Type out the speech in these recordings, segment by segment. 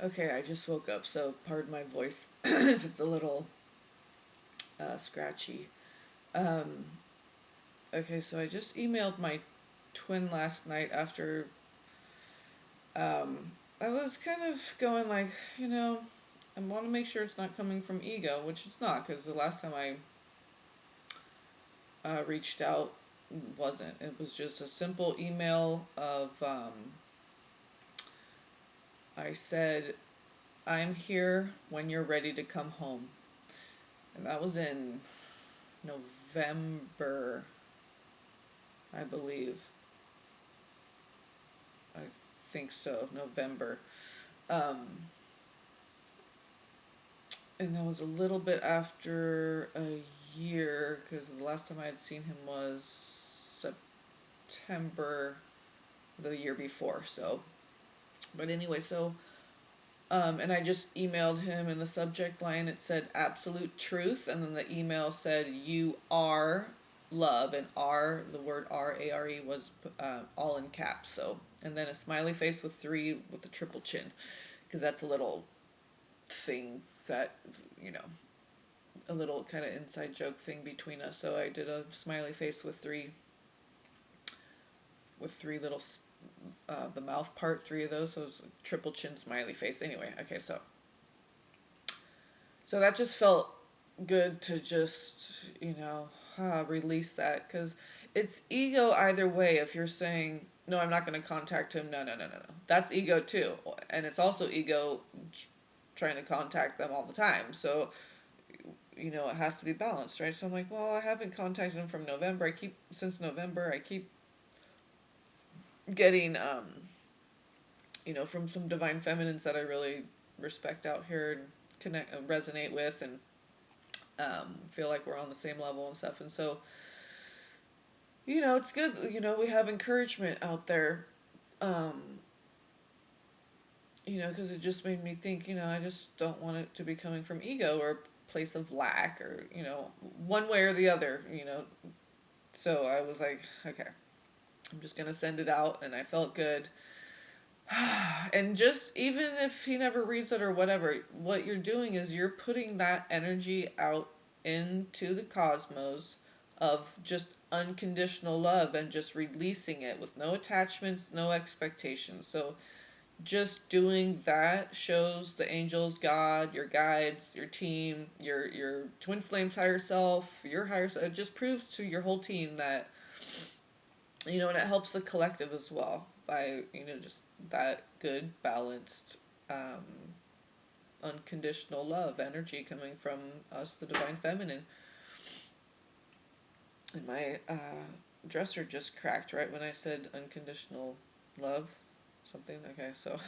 Okay, I just woke up, so pardon my voice if it's a little scratchy. Um, okay, so I just emailed my twin last night after I was kind of going like, I want to make sure it's not coming from ego, which it's not, because the last time I reached out wasn't. It was just a simple email of I said, I'm here when you're ready to come home. And that was in November, I believe. I think so, November. Um, and that was a little bit after a year because the last time I had seen him was September the year before. So, but anyway, and I just emailed him in the subject line. It said absolute truth, and then the email said you are love, and R, the word R was all in caps. So, and then a smiley face with three with a triple chin, because that's a little thing that you know a little kind of inside joke thing between us. So I did a smiley face with three little the mouth part, three of those. So it was a triple chin smiley face. Anyway, okay, so that just felt good to just release that because it's ego either way. If you're saying no, I'm not going to contact him. No, no, no, no, no. That's ego too, and it's also ego trying to contact them all the time. So it has to be balanced, right? So I'm like, well, I haven't contacted him from November. Since November, I keep getting, from some divine feminines that I really respect out here and connect, resonate with, and feel like we're on the same level and stuff. And so, it's good. We have encouragement out there. Um, because it just made me think. I just don't want it to be coming from ego or a place of lack or one way or the other. So I was like, okay, I'm just gonna send it out, and I felt good. And just even if he never reads it or whatever, what you're doing is you're putting that energy out into the cosmos of just unconditional love and just releasing it with no attachments, no expectations. So just doing that shows the angels, God, your guides, your team, your twin flames higher self, your higher self. It just proves to your whole team that and it helps the collective as well by just that good balanced um, unconditional love energy coming from us, the divine feminine. And my dresser just cracked right when I said unconditional love something. Okay, so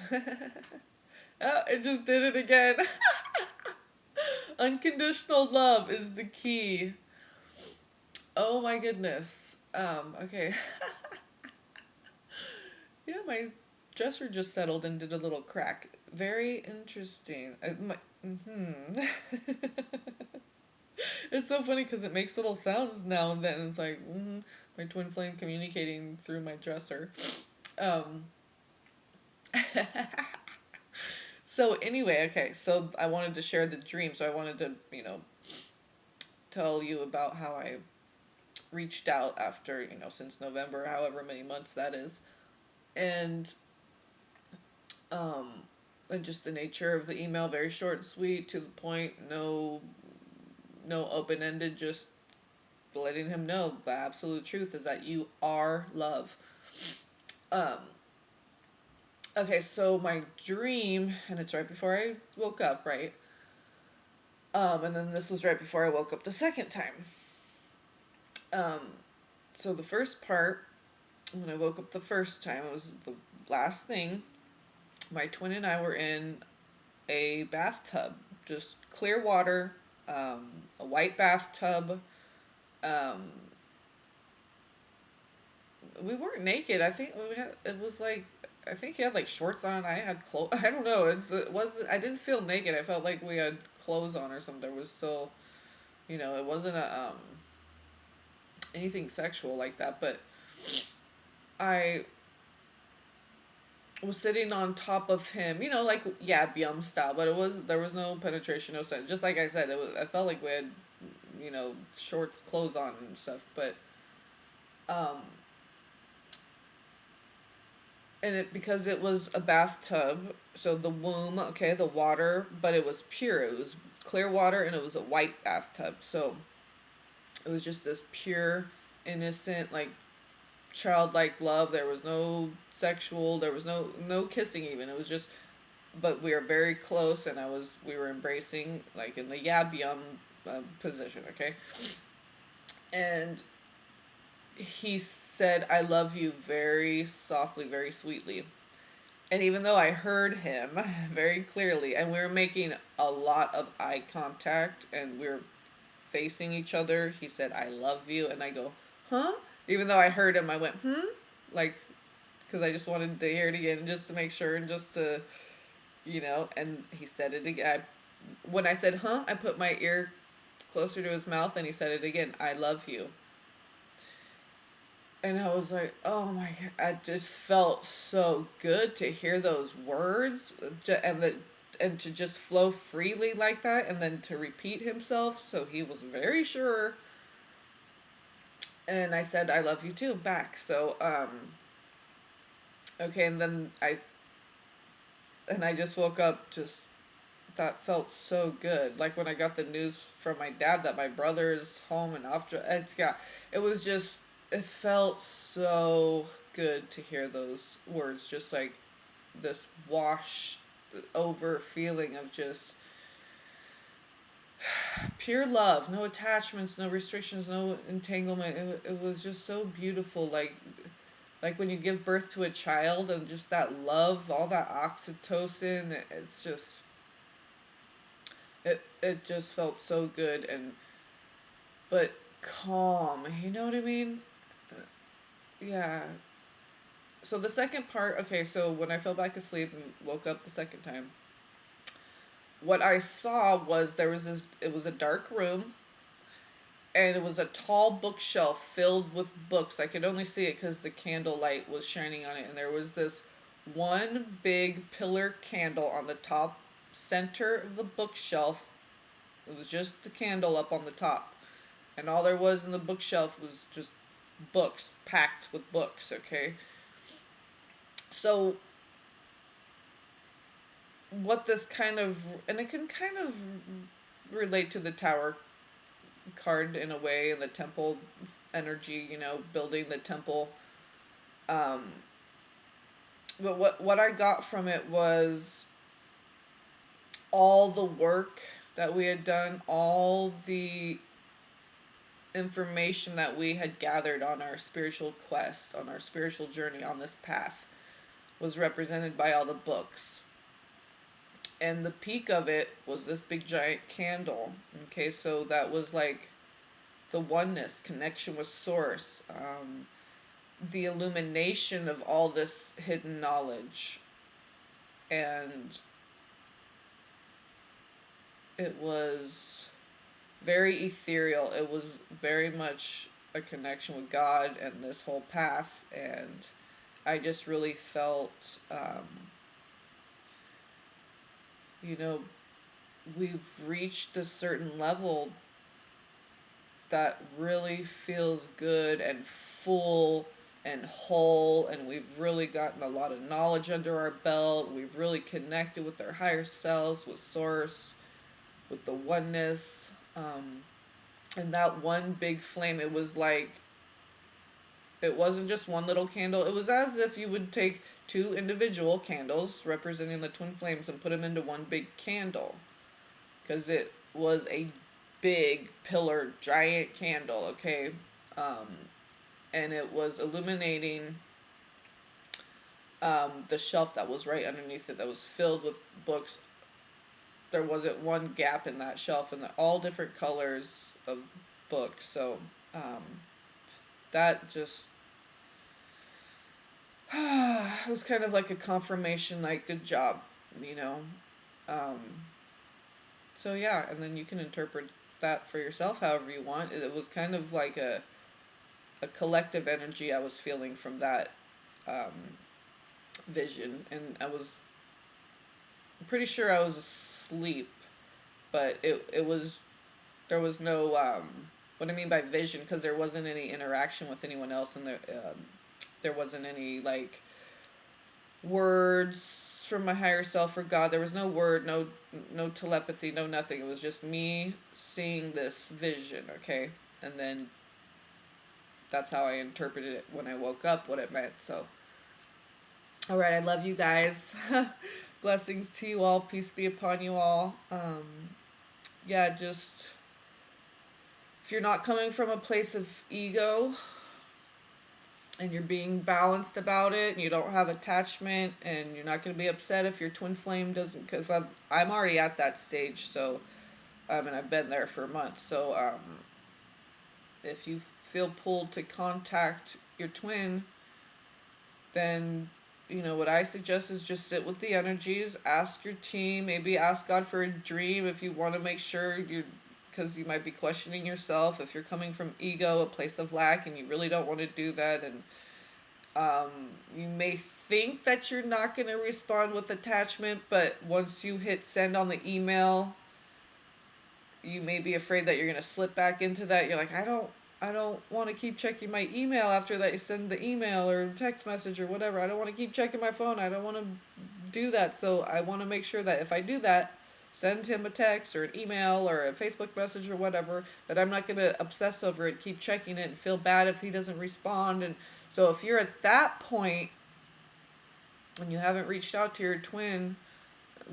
oh, it just did it again. Unconditional love is the key. Oh my goodness. Okay. Yeah, my dresser just settled and did a little crack. Very interesting. It's so funny because it makes little sounds now and then. It's like my twin flame communicating through my dresser. Um, so anyway, okay. So I wanted to share the dream. So I wanted to tell you about how I reached out after since November, however many months that is, and um, and just the nature of the email, very short and sweet, to the point, no open ended, just letting him know the absolute truth is that you are love. Um, okay, so my dream, and it's right before I woke up, right? And then this was right before I woke up the second time. Um, so the first part, when I woke up the first time, it was the last thing. My twin and I were in a bathtub, just clear water, a white bathtub. Um, we weren't naked. I think we had. It was like I think he had like shorts on. I had clothes. I don't know. It was. I didn't feel naked. I felt like we had clothes on or something. There was still, it wasn't a anything sexual like that. But I was sitting on top of him, like yum style, but there was no penetration, no sex. Just like I said, I felt like we had, shorts, clothes on and stuff, but um, and it because it was a bathtub, so the womb, okay, the water, but it was pure. It was clear water, and it was a white bathtub, so it was just this pure, innocent, like childlike love. There was no sexual. There was no kissing even. It was just, but we were very close, and we were embracing like in the yab yum position. Okay, and he said, "I love you," very softly, very sweetly. And even though I heard him very clearly, and we were making a lot of eye contact, and we were facing each other, he said, "I love you," and I go, "Huh?" Even though I heard him, I went, "Hmm," like, because I just wanted to hear it again, just to make sure, and just to, And he said it again. When I said, "Huh," I put my ear closer to his mouth, and he said it again, "I love you." And I was like, oh my God, I just felt so good to hear those words, and to just flow freely like that, and then to repeat himself. So he was very sure. And I said, "I love you too," back. So, okay. And I just woke up, just, that felt so good. Like when I got the news from my dad that my brother is home and off, it was just, it felt so good to hear those words, just like this washed over feeling of just pure love, no attachments, no restrictions, no entanglement. It was just so beautiful. Like when you give birth to a child, and just that love, all that oxytocin, it's just, it just felt so good, and but calm, you know what I mean? Yeah. So the second part, okay, so when I fell back asleep and woke up the second time, what I saw was, it was a dark room, and it was a tall bookshelf filled with books. I could only see it because the candlelight was shining on it, and there was this one big pillar candle on the top center of the bookshelf. It was just the candle up on the top, and all there was in the bookshelf was just books, packed with books. Okay, so what this kind of, and it can kind of relate to the tower card in a way, and the temple energy, building the temple. Um, but what I got from it was all the work that we had done, all the information that we had gathered on our spiritual quest, on our spiritual journey, on this path, was represented by all the books. And the peak of it was this big giant candle. Okay, so that was like the oneness, connection with source, the illumination of all this hidden knowledge. And it was very ethereal. It was very much a connection with God and this whole path. And I just really felt, you know, we've reached a certain level that really feels good and full and whole, and we've really gotten a lot of knowledge under our belt. We've really connected with our higher selves, with source, with the oneness. And that one big flame, it was like, it wasn't just one little candle. It was as if you would take two individual candles representing the twin flames and put them into one big candle, because it was a big pillar, giant candle. Okay, um, and it was illuminating the shelf that was right underneath it, that was filled with books. There wasn't one gap in that shelf, and all different colors of books. So um, that just it was kind of like a confirmation, like, good job, you know. Um, so yeah, and then you can interpret that for yourself however you want. It was kind of like a collective energy I was feeling from that, um, vision, and I'm pretty sure I was asleep, but it was, there was no, what I mean by vision, because there wasn't any interaction with anyone else, and there wasn't any like words from my higher self or God. There was no word, no telepathy, no nothing. It was just me seeing this vision, okay? And then that's how I interpreted it when I woke up, what it meant. So, all right, I love you guys. Blessings to you all. Peace be upon you all. Yeah, just if you're not coming from a place of ego and you're being balanced about it and you don't have attachment and you're not going to be upset if your twin flame doesn't, because I'm already at that stage. So and I've been there for months. So if you feel pulled to contact your twin, then what I suggest is just sit with the energies, ask your team, maybe ask God for a dream if you want to make sure because you might be questioning yourself if you're coming from ego, a place of lack, and you really don't want to do that. And you may think that you're not going to respond with attachment, but once you hit send on the email, you may be afraid that you're going to slip back into that. You're like, I don't want to keep checking my email after that you send the email or text message or whatever. I don't want to keep checking my phone. I don't want to do that. So I want to make sure that if I do that, send him a text or an email or a Facebook message or whatever, that I'm not going to obsess over it, keep checking it, and feel bad if he doesn't respond. And so if you're at that point and you haven't reached out to your twin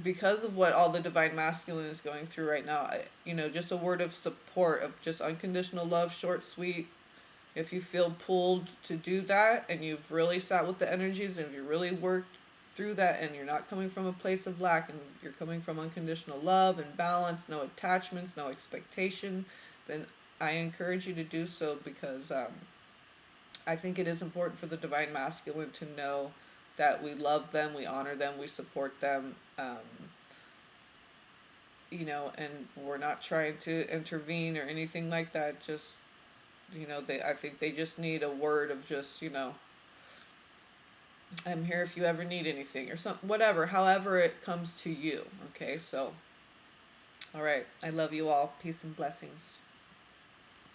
because of what all the divine masculine is going through right now, just a word of support, of just unconditional love, short, sweet. If you feel pulled to do that and you've really sat with the energies and you really worked through that and you're not coming from a place of lack and you're coming from unconditional love and balance, no attachments, no expectation, then I encourage you to do so, because I think it is important for the divine masculine to know that we love them, we honor them, we support them, and we're not trying to intervene or anything like that. Just, I think they just need a word of just, I'm here if you ever need anything or something, whatever, however it comes to you. Okay, so, all right, I love you all. Peace and blessings.